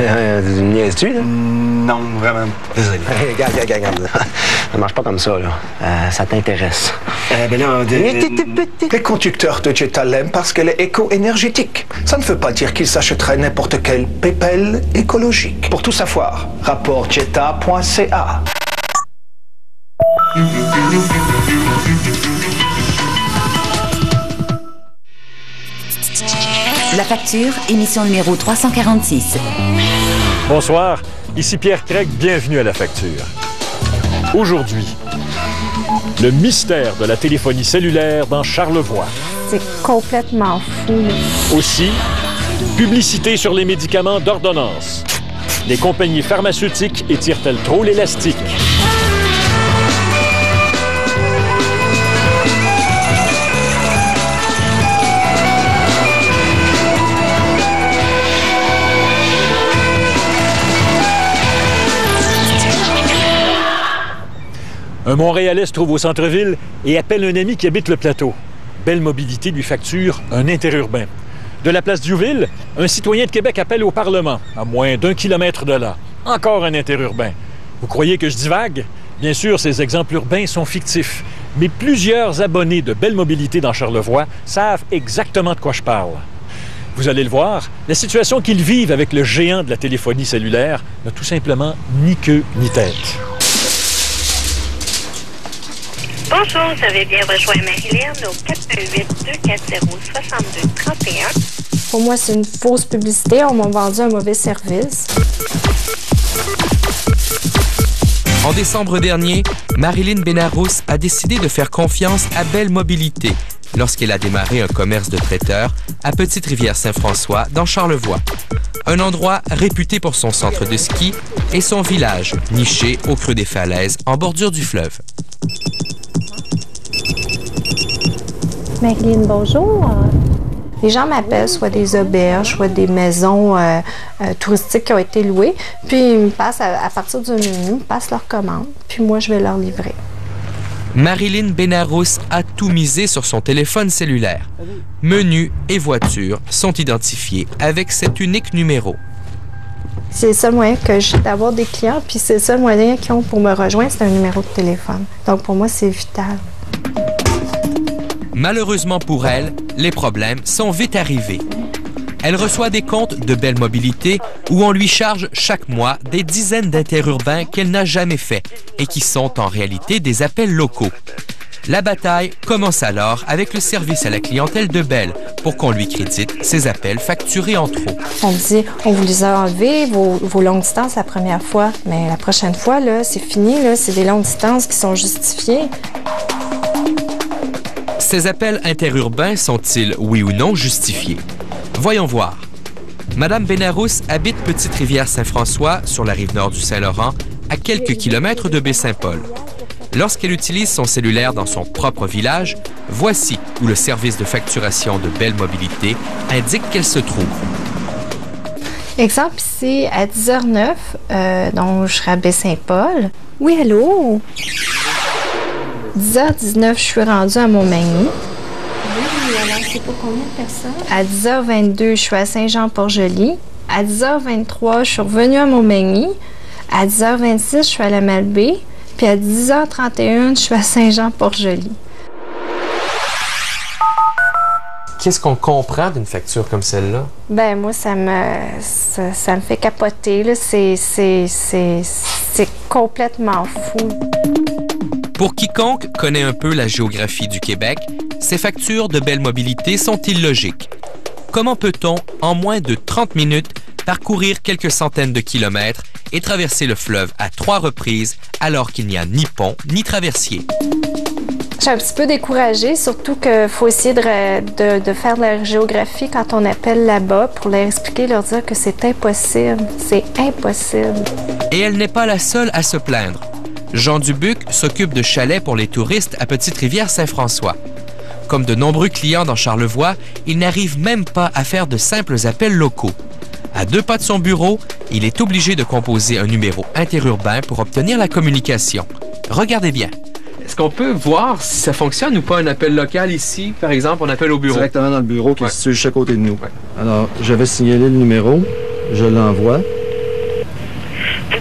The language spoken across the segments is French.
Niaises-tu, là? Non, vraiment. Désolé. Regarde. Ça marche pas comme ça, là. Ça t'intéresse. Ben là, Les conducteurs de Jetta l'aiment parce qu'elle est éco-énergétique. Ça ne veut pas dire qu'ils s'achèteraient n'importe quel pépelle écologique. Pour tout savoir, rapport jetta.ca. La facture, émission numéro 346. Bonsoir, ici Pierre Craig, bienvenue à La Facture. Aujourd'hui, le mystère de la téléphonie cellulaire dans Charlevoix. C'est complètement fou, là. Aussi, publicité sur les médicaments d'ordonnance. Les compagnies pharmaceutiques étirent-elles trop l'élastique? Un Montréalais se trouve au centre-ville et appelle un ami qui habite le plateau. Belle Mobilité lui facture un interurbain. De la place Diouville, un citoyen de Québec appelle au Parlement, à moins d'1 kilomètre de là. Encore un interurbain. Vous croyez que je divague? Bien sûr, ces exemples urbains sont fictifs, mais plusieurs abonnés de Belle Mobilité dans Charlevoix savent exactement de quoi je parle. Vous allez le voir, la situation qu'ils vivent avec le géant de la téléphonie cellulaire n'a tout simplement ni queue ni tête. Bonjour, vous avez bien rejoint Marilyn au 418-240-6231. Pour moi, c'est une fausse publicité. On m'a vendu un mauvais service. En décembre dernier, Marilyn Benarous a décidé de faire confiance à Belle Mobilité lorsqu'elle a démarré un commerce de traiteur à Petite-Rivière-Saint-François, dans Charlevoix. Un endroit réputé pour son centre de ski et son village, niché au creux des falaises, en bordure du fleuve. Marilyn, bonjour. Les gens m'appellent soit des auberges, soit des maisons touristiques qui ont été louées. Puis ils me passent, à partir du menu, ils me passent leur commande. Puis moi, je vais leur livrer. Marilyn Benarous a tout misé sur son téléphone cellulaire. Menus et voitures sont identifiés avec cet unique numéro. C'est le seul moyen que j'ai d'avoir des clients, puis c'est le seul moyen qu'ils ont pour me rejoindre, c'est un numéro de téléphone. Donc pour moi, c'est vital. Malheureusement pour elle, les problèmes sont vite arrivés. Elle reçoit des comptes de Belle Mobilité où on lui charge chaque mois des dizaines d'interurbains qu'elle n'a jamais faits et qui sont en réalité des appels locaux. La bataille commence alors avec le service à la clientèle de Belle pour qu'on lui crédite ses appels facturés en trop. On me dit, on vous les a enlevés, vos longues distances la première fois, mais la prochaine fois, là, c'est fini, là, c'est des longues distances qui sont justifiées. Ces appels interurbains sont-ils, oui ou non, justifiés? Voyons voir. Madame Benarous habite Petite-Rivière-Saint-François, sur la rive nord du Saint-Laurent, à quelques kilomètres de Baie-Saint-Paul. Lorsqu'elle utilise son cellulaire dans son propre village, voici où le service de facturation de Belle Mobilité indique qu'elle se trouve. Exemple ici, à 10h09, donc je serai à Baie-Saint-Paul. Oui, allô? 10h19, je suis rendue à Montmagny. Oui, alors c'est pour combien de personnes? À 10h22, je suis à Saint-Jean-Port-Joli. À 10h23, je suis revenue à Montmagny. À 10h26, je suis à la Malbaie. Puis à 10h31, je suis à Saint-Jean-Port-Joli. Qu'est-ce qu'on comprend d'une facture comme celle-là? Ben moi, ça me fait capoter, là. C'est complètement fou. Pour quiconque connaît un peu la géographie du Québec, ces factures de Belle Mobilité sont illogiques. Comment peut-on, en moins de 30 minutes, parcourir quelques centaines de kilomètres et traverser le fleuve à 3 reprises alors qu'il n'y a ni pont ni traversier? Je suis un petit peu découragée, surtout qu'il faut essayer de faire de la géographie quand on appelle là-bas pour leur expliquer, leur dire que c'est impossible. C'est impossible. Et elle n'est pas la seule à se plaindre. Jean Dubuc s'occupe de chalets pour les touristes à Petite-Rivière-Saint-François. Comme de nombreux clients dans Charlevoix, il n'arrive même pas à faire de simples appels locaux. À 2 pas de son bureau, il est obligé de composer un numéro interurbain pour obtenir la communication. Regardez bien. Est-ce qu'on peut voir si ça fonctionne ou pas un appel local ici? Par exemple, on appelle au bureau. Directement dans le bureau qui est situé juste à côté de nous. Ouais. Alors, je vais signaler le numéro, je l'envoie.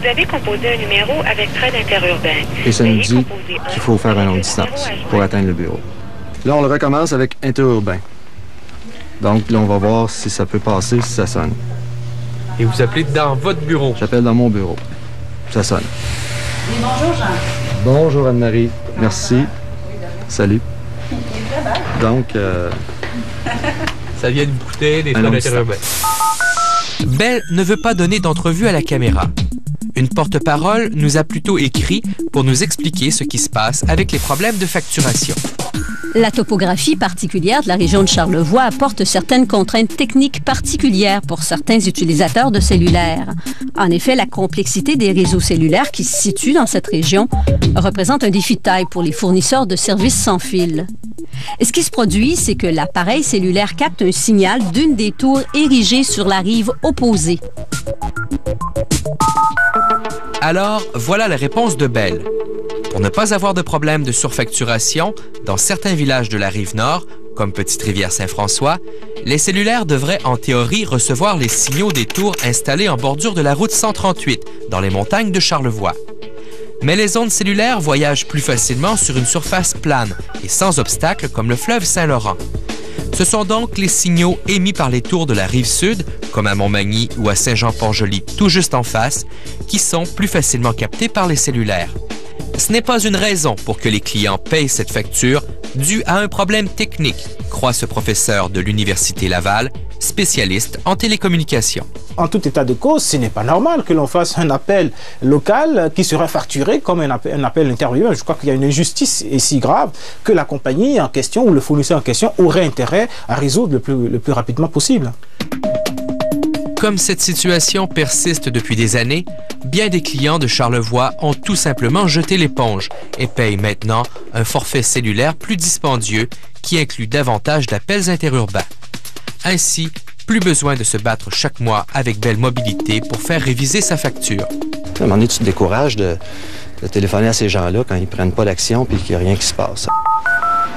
Vous avez composé un numéro avec train d'interurbain. Et ça nous dit qu'il faut faire une longue distance pour atteindre le bureau. Là, on le recommence avec interurbain. Donc, là, on va voir si ça peut passer, si ça sonne. Et vous appelez dans votre bureau? J'appelle dans mon bureau. Ça sonne. Oui, bonjour, Jean. Bonjour, Anne-Marie. Merci. Salut. Donc, ça vient de bouteille des trains d'interurbain. Belle ne veut pas donner d'entrevue à la caméra. Une porte-parole nous a plutôt écrit pour nous expliquer ce qui se passe avec les problèmes de facturation. La topographie particulière de la région de Charlevoix apporte certaines contraintes techniques particulières pour certains utilisateurs de cellulaires. En effet, la complexité des réseaux cellulaires qui se situent dans cette région représente un défi de taille pour les fournisseurs de services sans fil. Et ce qui se produit, c'est que l'appareil cellulaire capte un signal d'une des tours érigées sur la rive opposée. Alors, voilà la réponse de Belle. Pour ne pas avoir de problème de surfacturation, dans certains villages de la Rive-Nord, comme Petite-Rivière-Saint-François, les cellulaires devraient en théorie recevoir les signaux des tours installées en bordure de la route 138, dans les montagnes de Charlevoix. Mais les ondes cellulaires voyagent plus facilement sur une surface plane et sans obstacle comme le fleuve Saint-Laurent. Ce sont donc les signaux émis par les tours de la Rive-Sud, comme à Montmagny ou à Saint-Jean-Port-Joli tout juste en face, qui sont plus facilement captés par les cellulaires. Ce n'est pas une raison pour que les clients payent cette facture due à un problème technique, croit ce professeur de l'Université Laval, spécialiste en télécommunications. En tout état de cause, ce n'est pas normal que l'on fasse un appel local qui serait facturé comme un appel interurbain. Je crois qu'il y a une injustice si grave que la compagnie en question ou le fournisseur en question aurait intérêt à résoudre le plus rapidement possible. Comme cette situation persiste depuis des années, bien des clients de Charlevoix ont tout simplement jeté l'éponge et payent maintenant un forfait cellulaire plus dispendieux qui inclut davantage d'appels interurbains. Ainsi, plus besoin de se battre chaque mois avec Belle Mobilité pour faire réviser sa facture. À un moment donné, tu te décourages de téléphoner à ces gens-là quand ils ne prennent pas l'action et qu'il n'y a rien qui se passe.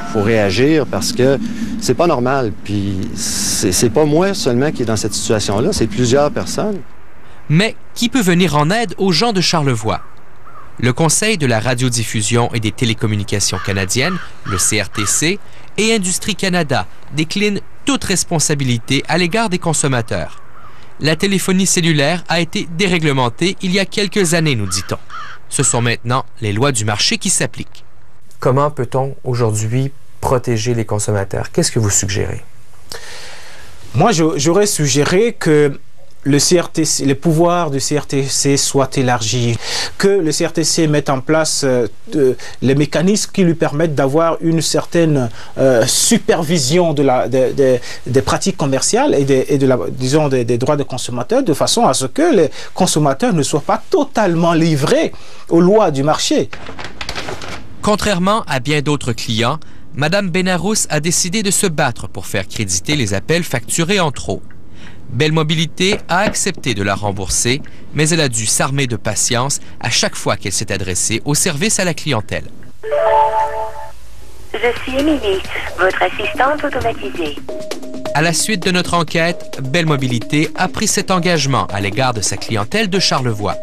Il faut réagir parce que c'est pas normal. Puis c'est pas moi seulement qui est dans cette situation-là, c'est plusieurs personnes. Mais qui peut venir en aide aux gens de Charlevoix? Le Conseil de la radiodiffusion et des télécommunications canadiennes, le CRTC, et Industrie Canada déclinent toute responsabilité à l'égard des consommateurs. La téléphonie cellulaire a été déréglementée il y a quelques années, nous dit-on. Ce sont maintenant les lois du marché qui s'appliquent. Comment peut-on aujourd'hui protéger les consommateurs? Qu'est-ce que vous suggérez? Moi, j'aurais suggéré que le pouvoir du CRTC soit élargi, que le CRTC mette en place les mécanismes qui lui permettent d'avoir une certaine supervision des pratiques commerciales et des droits des consommateurs, de façon à ce que les consommateurs ne soient pas totalement livrés aux lois du marché. Contrairement à bien d'autres clients, Mme Benarous a décidé de se battre pour faire créditer les appels facturés en trop. Belle Mobilité a accepté de la rembourser, mais elle a dû s'armer de patience à chaque fois qu'elle s'est adressée au service à la clientèle. Je suis Émilie, votre assistante automatisée. À la suite de notre enquête, Belle Mobilité a pris cet engagement à l'égard de sa clientèle de Charlevoix.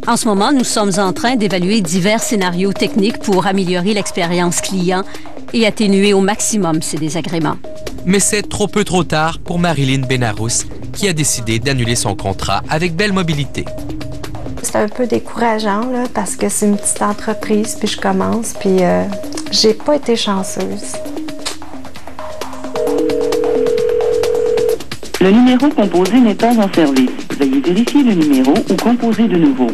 En ce moment, nous sommes en train d'évaluer divers scénarios techniques pour améliorer l'expérience client et atténuer au maximum ces désagréments. Mais c'est trop peu trop tard pour Marilyn Benarous, qui a décidé d'annuler son contrat avec Belle Mobilité. C'est un peu décourageant, là, parce que c'est une petite entreprise, puis je commence, puis j'ai pas été chanceuse. Le numéro composé n'est pas en service. Veuillez vérifier le numéro ou composer de nouveau.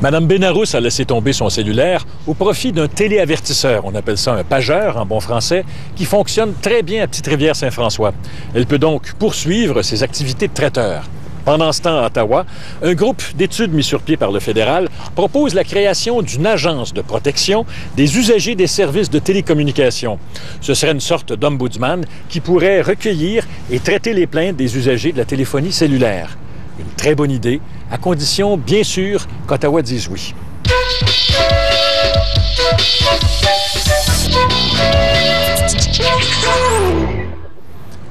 Mme Benarous a laissé tomber son cellulaire au profit d'un téléavertisseur, on appelle ça un pageur en bon français, qui fonctionne très bien à Petite-Rivière-Saint-François. Elle peut donc poursuivre ses activités de traiteur. Pendant ce temps, à Ottawa, un groupe d'études mis sur pied par le fédéral propose la création d'une agence de protection des usagers des services de télécommunications. Ce serait une sorte d'ombudsman qui pourrait recueillir et traiter les plaintes des usagers de la téléphonie cellulaire. Une très bonne idée, à condition, bien sûr, qu'Ottawa dise oui.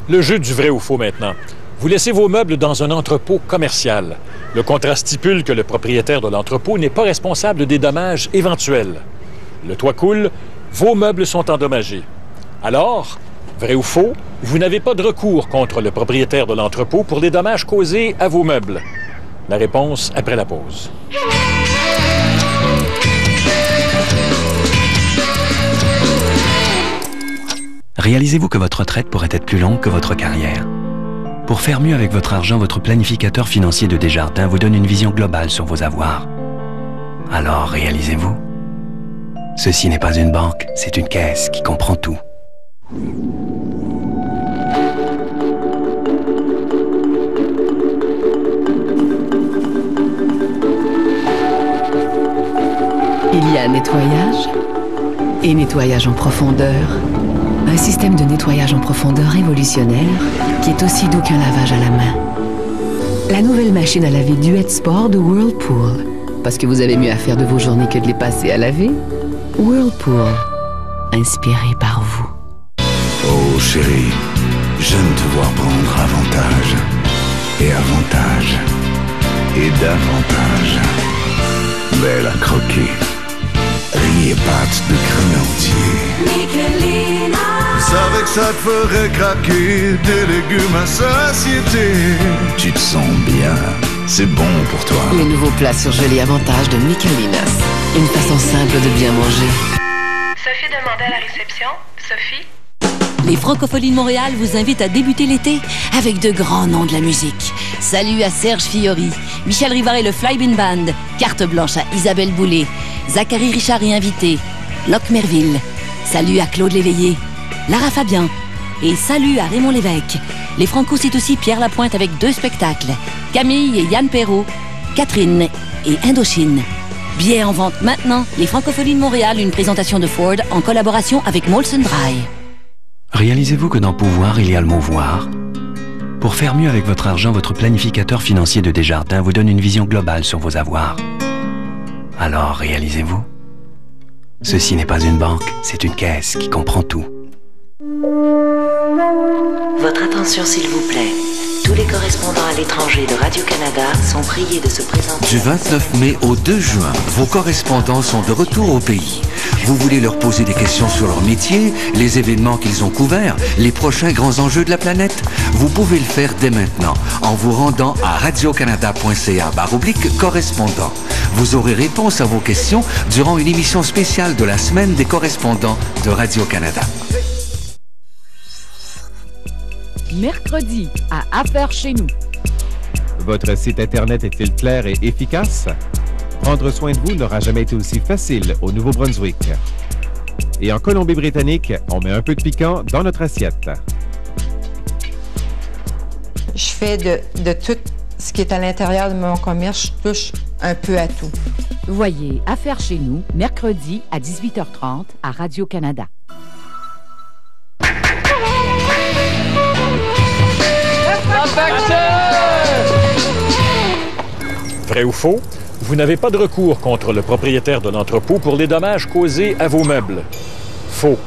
Le jeu du vrai ou faux maintenant. Vous laissez vos meubles dans un entrepôt commercial. Le contrat stipule que le propriétaire de l'entrepôt n'est pas responsable des dommages éventuels. Le toit coule, vos meubles sont endommagés. Alors, vrai ou faux, vous n'avez pas de recours contre le propriétaire de l'entrepôt pour les dommages causés à vos meubles. La réponse après la pause. Réalisez-vous que votre retraite pourrait être plus longue que votre carrière? Pour faire mieux avec votre argent, votre planificateur financier de Desjardins vous donne une vision globale sur vos avoirs. Alors, réalisez-vous? Ceci n'est pas une banque, c'est une caisse qui comprend tout. Il y a nettoyage et nettoyage en profondeur. Un système de nettoyage en profondeur révolutionnaire qui est aussi doux qu'un lavage à la main. La nouvelle machine à laver Duet Sport de Whirlpool. Parce que vous avez mieux à faire de vos journées que de les passer à laver. Whirlpool. Inspiré par vous. Oh chérie, j'aime te voir prendre avantage. Et avantage. Et davantage. Belle à croquer. Riz et pâtes de crème entier. Michelina. Je savais que ça te ferait craquer. Des légumes à satiété. Tu te sens bien. C'est bon pour toi. Les nouveaux plats surgelés avantage de Michelinas. Une façon simple de bien manger. Sophie demandait à la réception. Sophie? Les Francopholies de Montréal vous invitent à débuter l'été avec de grands noms de la musique. Salut à Serge Fiori, Michel Rivard et le Flybean Band, carte blanche à Isabelle Boulay, Zachary Richard et invité, Locke Merville. Salut à Claude Léveillé, Lara Fabian et salut à Raymond Lévesque. Les Franco, c'est aussi Pierre Lapointe avec 2 spectacles, Camille et Yann Perrault, Catherine et Indochine. Billets en vente maintenant. Les Francopholies de Montréal, une présentation de Ford en collaboration avec Molson Dry. Réalisez-vous que dans Pouvoir, il y a le mot « voir ». Pour faire mieux avec votre argent, votre planificateur financier de Desjardins vous donne une vision globale sur vos avoirs. Alors, réalisez-vous? Ceci n'est pas une banque, c'est une caisse qui comprend tout. Votre attention s'il vous plaît. Tous les correspondants à l'étranger de Radio-Canada sont priés de se présenter. Du 29 mai au 2 juin, vos correspondants sont de retour au pays. Vous voulez leur poser des questions sur leur métier, les événements qu'ils ont couverts, les prochains grands enjeux de la planète? Vous pouvez le faire dès maintenant en vous rendant à radiocanada.ca/correspondant. Vous aurez réponse à vos questions durant une émission spéciale de la Semaine des correspondants de Radio-Canada. Mercredi, à Affaires chez nous. Votre site Internet est-il clair et efficace? Prendre soin de vous n'aura jamais été aussi facile au Nouveau-Brunswick. Et en Colombie-Britannique, on met un peu de piquant dans notre assiette. Je fais de tout ce qui est à l'intérieur de mon commerce, je touche un peu à tout. Voyez Affaires chez nous, mercredi à 18h30 à Radio-Canada. Vrai ou faux, vous n'avez pas de recours contre le propriétaire de l'entrepôt pour les dommages causés à vos meubles. Faux.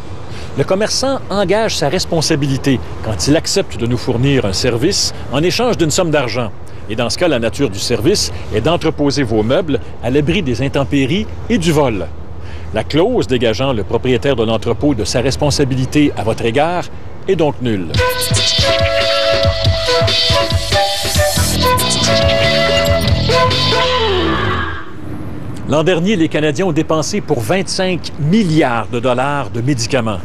Le commerçant engage sa responsabilité quand il accepte de nous fournir un service en échange d'une somme d'argent. Et dans ce cas, la nature du service est d'entreposer vos meubles à l'abri des intempéries et du vol. La clause dégageant le propriétaire de l'entrepôt de sa responsabilité à votre égard est donc nulle. L'an dernier, les Canadiens ont dépensé pour 25 milliards de dollars de médicaments.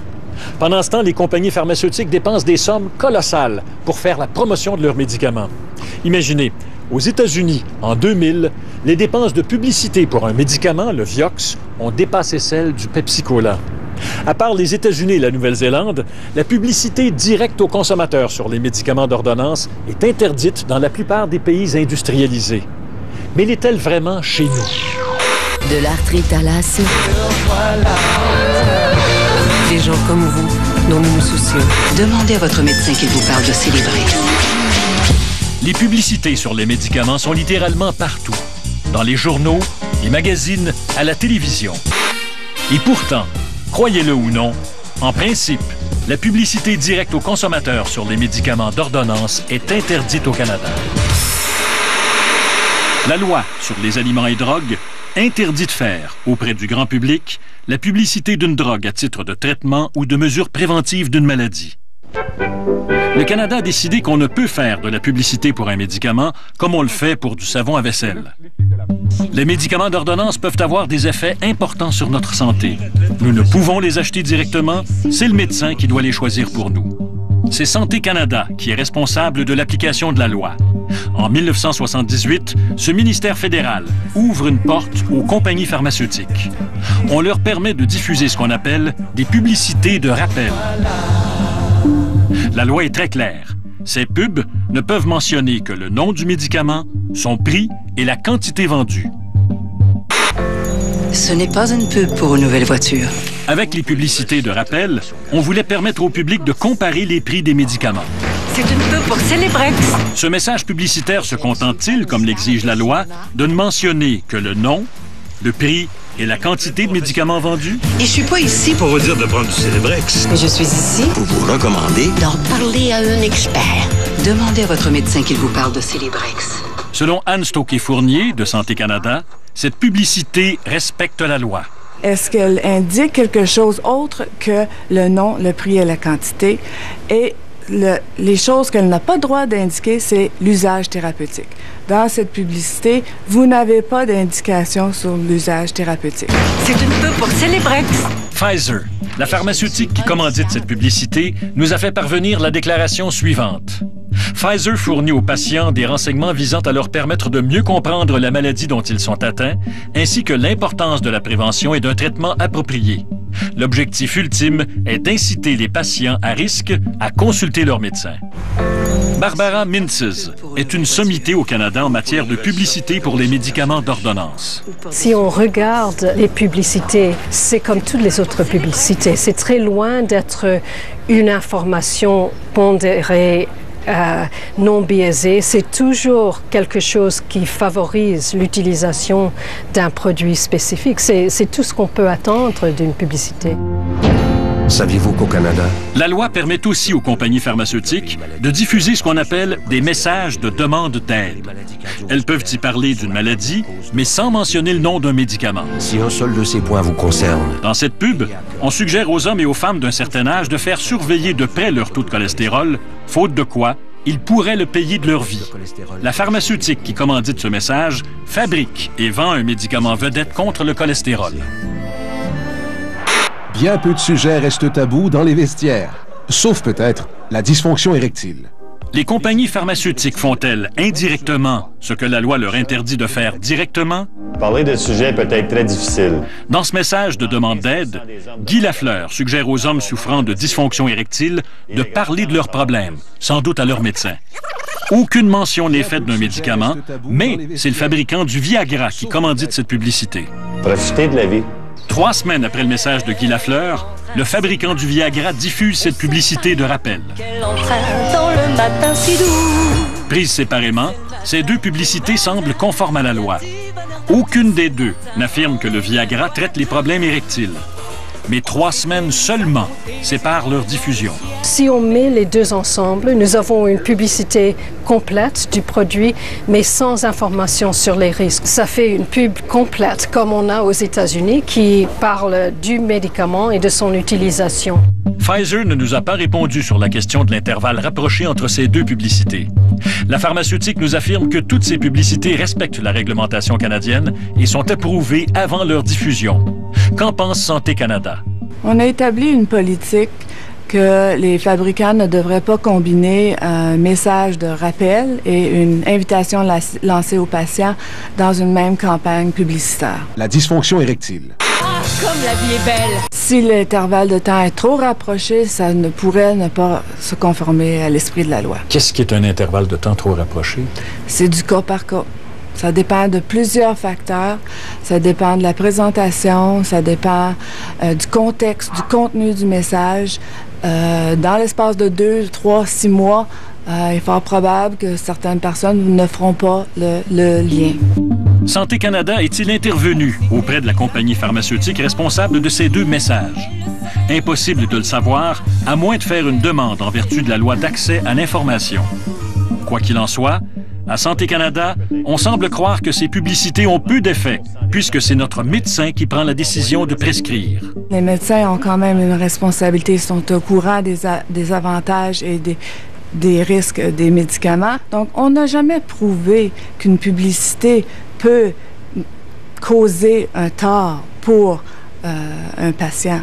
Pendant ce temps, les compagnies pharmaceutiques dépensent des sommes colossales pour faire la promotion de leurs médicaments. Imaginez, aux États-Unis, en 2000, les dépenses de publicité pour un médicament, le Vioxx, ont dépassé celles du Pepsi-Cola. À part les États-Unis et la Nouvelle-Zélande, la publicité directe aux consommateurs sur les médicaments d'ordonnance est interdite dans la plupart des pays industrialisés. Mais l'est-elle vraiment chez nous? De l'arthrite à l'asthme. Des gens comme vous, dont nous nous soucions. Demandez à votre médecin qu'il vous parle de Célébrer. Les publicités sur les médicaments sont littéralement partout. Dans les journaux, les magazines, à la télévision. Et pourtant, croyez-le ou non, en principe, la publicité directe aux consommateurs sur les médicaments d'ordonnance est interdite au Canada. La loi sur les aliments et drogues interdit de faire, auprès du grand public, la publicité d'une drogue à titre de traitement ou de mesure préventive d'une maladie. Le Canada a décidé qu'on ne peut faire de la publicité pour un médicament comme on le fait pour du savon à vaisselle. Les médicaments d'ordonnance peuvent avoir des effets importants sur notre santé. Nous ne pouvons les acheter directement, c'est le médecin qui doit les choisir pour nous. C'est Santé Canada qui est responsable de l'application de la loi. En 1978, ce ministère fédéral ouvre une porte aux compagnies pharmaceutiques. On leur permet de diffuser ce qu'on appelle des publicités de rappel. La loi est très claire. Ces pubs ne peuvent mentionner que le nom du médicament, son prix et la quantité vendue. Ce n'est pas une pub pour une nouvelle voiture. Avec les publicités de rappel, on voulait permettre au public de comparer les prix des médicaments. C'est une pub pour Celebrex. Ce message publicitaire se contente-t-il, comme l'exige la loi, de ne mentionner que le nom, le prix et la quantité de médicaments vendus? Et je suis pas ici pour vous dire de prendre du Celebrex. Mais je suis ici pour vous recommander d'en parler à un expert. Demandez à votre médecin qu'il vous parle de Celebrex. Selon Anne Stocké-Fournier de Santé Canada, cette publicité respecte la loi. Est-ce qu'elle indique quelque chose autre que le nom, le prix et la quantité? Et les choses qu'elle n'a pas le droit d'indiquer, c'est l'usage thérapeutique. Dans cette publicité, vous n'avez pas d'indication sur l'usage thérapeutique. C'est une pub pour Celebrex. Pfizer, la pharmaceutique qui commandite cette publicité, nous a fait parvenir la déclaration suivante. Pfizer fournit aux patients des renseignements visant à leur permettre de mieux comprendre la maladie dont ils sont atteints, ainsi que l'importance de la prévention et d'un traitement approprié. L'objectif ultime est d'inciter les patients à risque à consulter leur médecin. Barbara Mintzes est une sommité au Canada en matière de publicité pour les médicaments d'ordonnance. Si on regarde les publicités, c'est comme toutes les autres publicités. C'est très loin d'être une information pondérée, non biaisée. C'est toujours quelque chose qui favorise l'utilisation d'un produit spécifique. C'est tout ce qu'on peut attendre d'une publicité. Saviez-vous qu'au Canada, la loi permet aussi aux compagnies pharmaceutiques de diffuser ce qu'on appelle des messages de demande d'aide. Elles peuvent y parler d'une maladie, mais sans mentionner le nom d'un médicament. Si un seul de ces points vous concerne. Dans cette pub, on suggère aux hommes et aux femmes d'un certain âge de faire surveiller de près leur taux de cholestérol, faute de quoi ils pourraient le payer de leur vie. La pharmaceutique qui commandite ce message fabrique et vend un médicament vedette contre le cholestérol. Bien peu de sujets restent tabous dans les vestiaires, sauf peut-être la dysfonction érectile. Les compagnies pharmaceutiques font-elles indirectement ce que la loi leur interdit de faire directement? Parler de ce sujet peut être très difficile. Dans ce message de demande d'aide, Guy Lafleur suggère aux hommes souffrant de dysfonction érectile de parler de leurs problèmes, sans doute à leur médecin. Aucune mention n'est faite d'un médicament, mais c'est le fabricant du Viagra qui commandite cette publicité. Profitez de la vie. 3 semaines après le message de Guy Lafleur, le fabricant du Viagra diffuse cette publicité de rappel. Prises séparément, ces deux publicités semblent conformes à la loi. Aucune des deux n'affirme que le Viagra traite les problèmes érectiles. Mais 3 semaines seulement séparent leur diffusion. Si on met les deux ensemble, nous avons une publicité complète du produit, mais sans information sur les risques. Ça fait une pub complète, comme on a aux États-Unis, qui parle du médicament et de son utilisation. Pfizer ne nous a pas répondu sur la question de l'intervalle rapproché entre ces deux publicités. La pharmaceutique nous affirme que toutes ces publicités respectent la réglementation canadienne et sont approuvées avant leur diffusion. Qu'en pense Santé Canada? On a établi une politique que les fabricants ne devraient pas combiner un message de rappel et une invitation lancée aux patients dans une même campagne publicitaire. La dysfonction érectile. Ah, comme la vie est belle! Si l'intervalle de temps est trop rapproché, ça ne pourrait ne pas se conformer à l'esprit de la loi. Qu'est-ce qui est un intervalle de temps trop rapproché? C'est du cas par cas. Ça dépend de plusieurs facteurs. Ça dépend de la présentation, ça dépend du contexte, du contenu du message. Dans l'espace de 2, 3, 6 mois, il est fort probable que certaines personnes ne feront pas le lien. Santé Canada est-il intervenu auprès de la compagnie pharmaceutique responsable de ces deux messages? Impossible de le savoir, à moins de faire une demande en vertu de la loi d'accès à l'information. Quoi qu'il en soit, à Santé Canada, on semble croire que ces publicités ont peu d'effet, puisque c'est notre médecin qui prend la décision de prescrire. Les médecins ont quand même une responsabilité, ils sont au courant des avantages et des risques des médicaments. Donc, on n'a jamais prouvé qu'une publicité peut causer un tort pour un patient.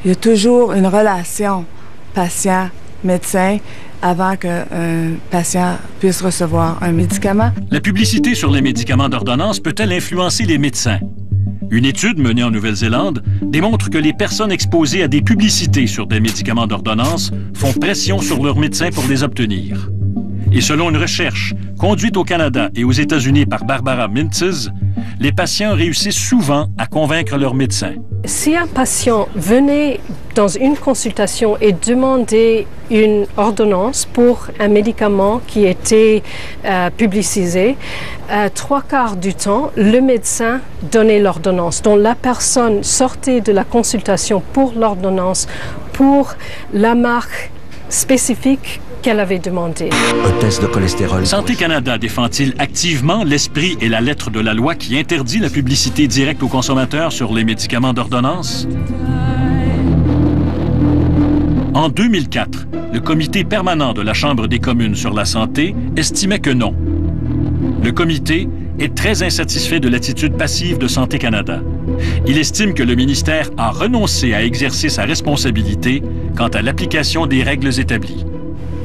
Il y a toujours une relation patient-médecin avant qu'un patient puisse recevoir un médicament. La publicité sur les médicaments d'ordonnance peut-elle influencer les médecins? Une étude menée en Nouvelle-Zélande démontre que les personnes exposées à des publicités sur des médicaments d'ordonnance font pression sur leurs médecins pour les obtenir. Et selon une recherche conduite au Canada et aux États-Unis par Barbara Mintz, les patients réussissent souvent à convaincre leur médecin. Si un patient venait dans une consultation et demandait une ordonnance pour un médicament qui était publicisé, 3/4 du temps, le médecin donnait l'ordonnance. Donc la personne sortait de la consultation pour l'ordonnance, pour la marque spécifique qu'elle avait demandé. Un test de cholestérol. Santé Canada défend-il activement l'esprit et la lettre de la loi qui interdit la publicité directe aux consommateurs sur les médicaments d'ordonnance? En 2004, le comité permanent de la Chambre des communes sur la santé estimait que non. Le comité est très insatisfait de l'attitude passive de Santé Canada. Il estime que le ministère a renoncé à exercer sa responsabilité quant à l'application des règles établies.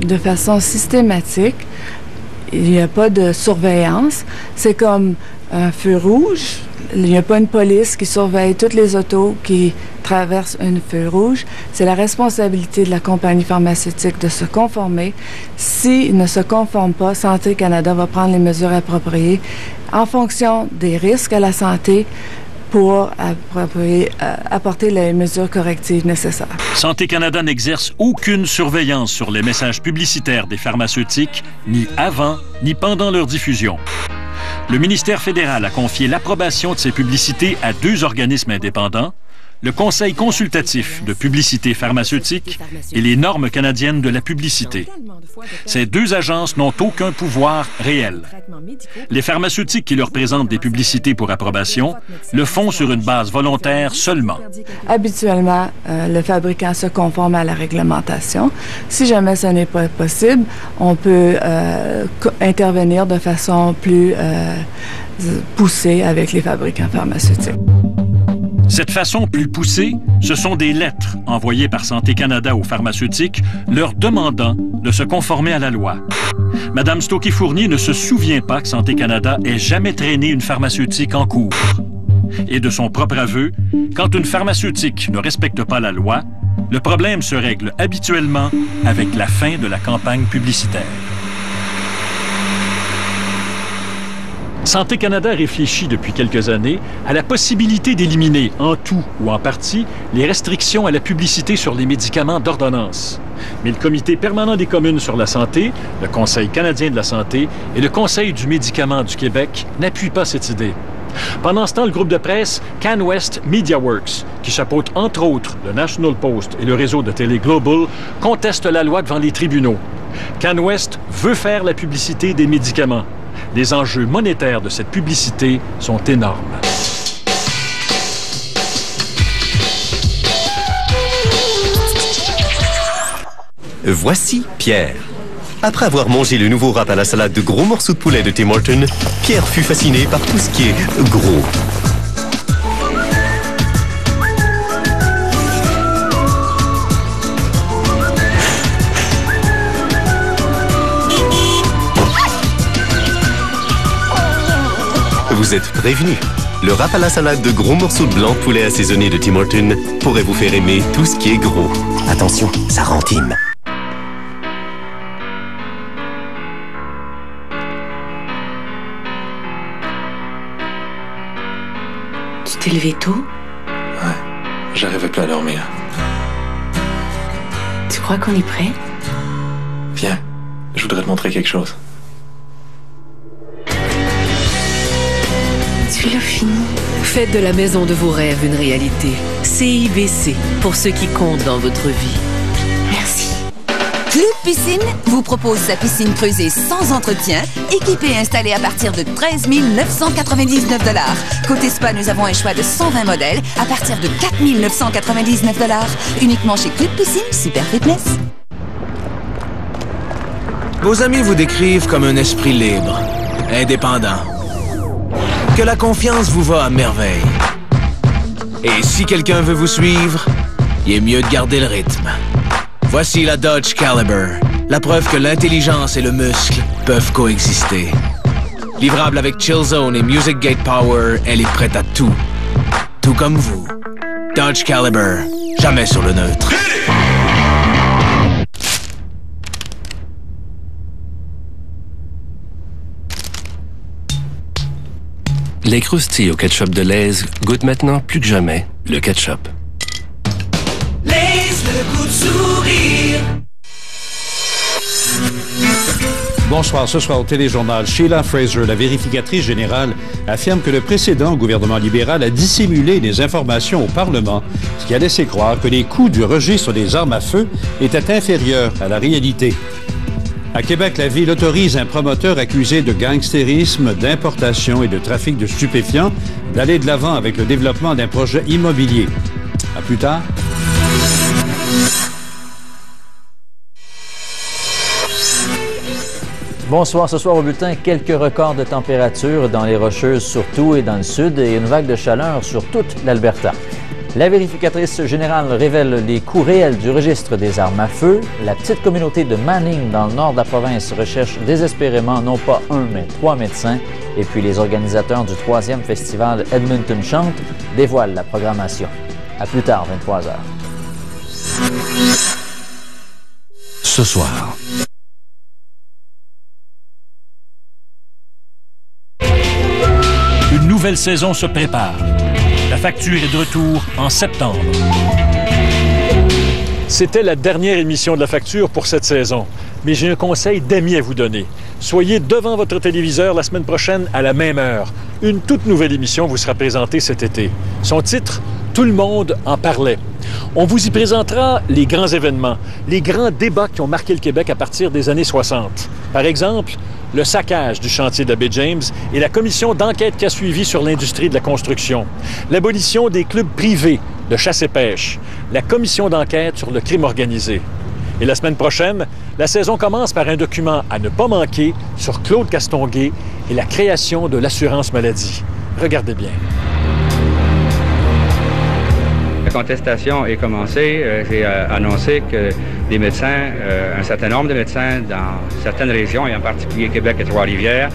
De façon systématique, il n'y a pas de surveillance. C'est comme un feu rouge. Il n'y a pas une police qui surveille toutes les autos qui traversent un feu rouge. C'est la responsabilité de la compagnie pharmaceutique de se conformer. S'il ne se conforme pas, Santé Canada va prendre les mesures appropriées en fonction des risques à la santé pour apporter les mesures correctives nécessaires. Santé Canada n'exerce aucune surveillance sur les messages publicitaires des pharmaceutiques, ni avant, ni pendant leur diffusion. Le ministère fédéral a confié l'approbation de ces publicités à 2 organismes indépendants, le Conseil consultatif de publicité pharmaceutique et les normes canadiennes de la publicité. Ces 2 agences n'ont aucun pouvoir réel. Les pharmaceutiques qui leur présentent des publicités pour approbation le font sur une base volontaire seulement. Habituellement, le fabricant se conforme à la réglementation. Si jamais ce n'est pas possible, on peut intervenir de façon plus poussée avec les fabricants pharmaceutiques. Cette façon plus poussée, ce sont des lettres envoyées par Santé Canada aux pharmaceutiques leur demandant de se conformer à la loi. Madame Stokey-Fournier ne se souvient pas que Santé Canada ait jamais traîné une pharmaceutique en cours. Et de son propre aveu, quand une pharmaceutique ne respecte pas la loi, le problème se règle habituellement avec la fin de la campagne publicitaire. Santé Canada réfléchit depuis quelques années à la possibilité d'éliminer, en tout ou en partie, les restrictions à la publicité sur les médicaments d'ordonnance. Mais le Comité permanent des communes sur la santé, le Conseil canadien de la santé et le Conseil du médicament du Québec n'appuient pas cette idée. Pendant ce temps, le groupe de presse CanWest MediaWorks, qui chapeaute entre autres le National Post et le réseau de Télé Global, conteste la loi devant les tribunaux. CanWest veut faire la publicité des médicaments. Les enjeux monétaires de cette publicité sont énormes. Voici Pierre. Après avoir mangé le nouveau wrap à la salade de gros morceaux de poulet de Tim Hortons, Pierre fut fasciné par tout ce qui est gros. Vous êtes prévenus. Le wrap à la salade de gros morceaux de blanc de poulet assaisonné de Tim Hortons pourrait vous faire aimer tout ce qui est gros. Attention, ça rentime. Tu t'es levé tôt? Ouais, j'arrivais plus à dormir. Tu crois qu'on est prêt? Viens, je voudrais te montrer quelque chose. Tu l'as fini. Faites de la maison de vos rêves une réalité. CIBC, pour ceux qui comptent dans votre vie. Merci. Club Piscine vous propose sa piscine creusée sans entretien, équipée et installée à partir de 13 999 $. Côté spa, nous avons un choix de 120 modèles à partir de 4 999 $. Uniquement chez Club Piscine Super Fitness. Vos amis vous décrivent comme un esprit libre, indépendant. Que la confiance vous va à merveille. Et si quelqu'un veut vous suivre, il est mieux de garder le rythme. Voici la Dodge Caliber, la preuve que l'intelligence et le muscle peuvent coexister. Livrable avec Chill Zone et Music Gate Power, elle est prête à tout. Tout comme vous. Dodge Caliber, jamais sur le neutre. Les croustilles au ketchup de Lay's goûtent maintenant plus que jamais le ketchup. Lay's, le goût de sourire. Bonsoir, ce soir au téléjournal, Sheila Fraser, la vérificatrice générale, affirme que le précédent gouvernement libéral a dissimulé des informations au Parlement, ce qui a laissé croire que les coûts du registre des armes à feu étaient inférieurs à la réalité. À Québec, la ville autorise un promoteur accusé de gangstérisme, d'importation et de trafic de stupéfiants d'aller de l'avant avec le développement d'un projet immobilier. À plus tard. Bonsoir, ce soir au bulletin, quelques records de température dans les Rocheuses surtout et dans le sud et une vague de chaleur sur toute l'Alberta. La vérificatrice générale révèle les coûts réels du registre des armes à feu. La petite communauté de Manning, dans le nord de la province, recherche désespérément non pas un, mais 3 médecins. Et puis les organisateurs du 3e festival Edmonton Chante dévoilent la programmation. À plus tard, 23h. Ce soir. Une nouvelle saison se prépare. La facture est de retour en septembre. C'était la dernière émission de La Facture pour cette saison. Mais j'ai un conseil d'amis à vous donner. Soyez devant votre téléviseur la semaine prochaine à la même heure. Une toute nouvelle émission vous sera présentée cet été. Son titre, Tout le monde en parlait. On vous y présentera les grands événements, les grands débats qui ont marqué le Québec à partir des années 60. Par exemple, le saccage du chantier de la baie James et la commission d'enquête qui a suivi sur l'industrie de la construction, l'abolition des clubs privés de chasse et pêche, la commission d'enquête sur le crime organisé. Et la semaine prochaine, la saison commence par un document à ne pas manquer sur Claude Castonguay et la création de l'assurance maladie. Regardez bien. La contestation est commencée. J'ai annoncé que des médecins, un certain nombre de médecins dans certaines régions, et en particulier Québec et Trois-Rivières,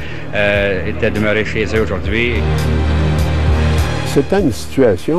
étaient demeurés chez eux aujourd'hui. C'était une situation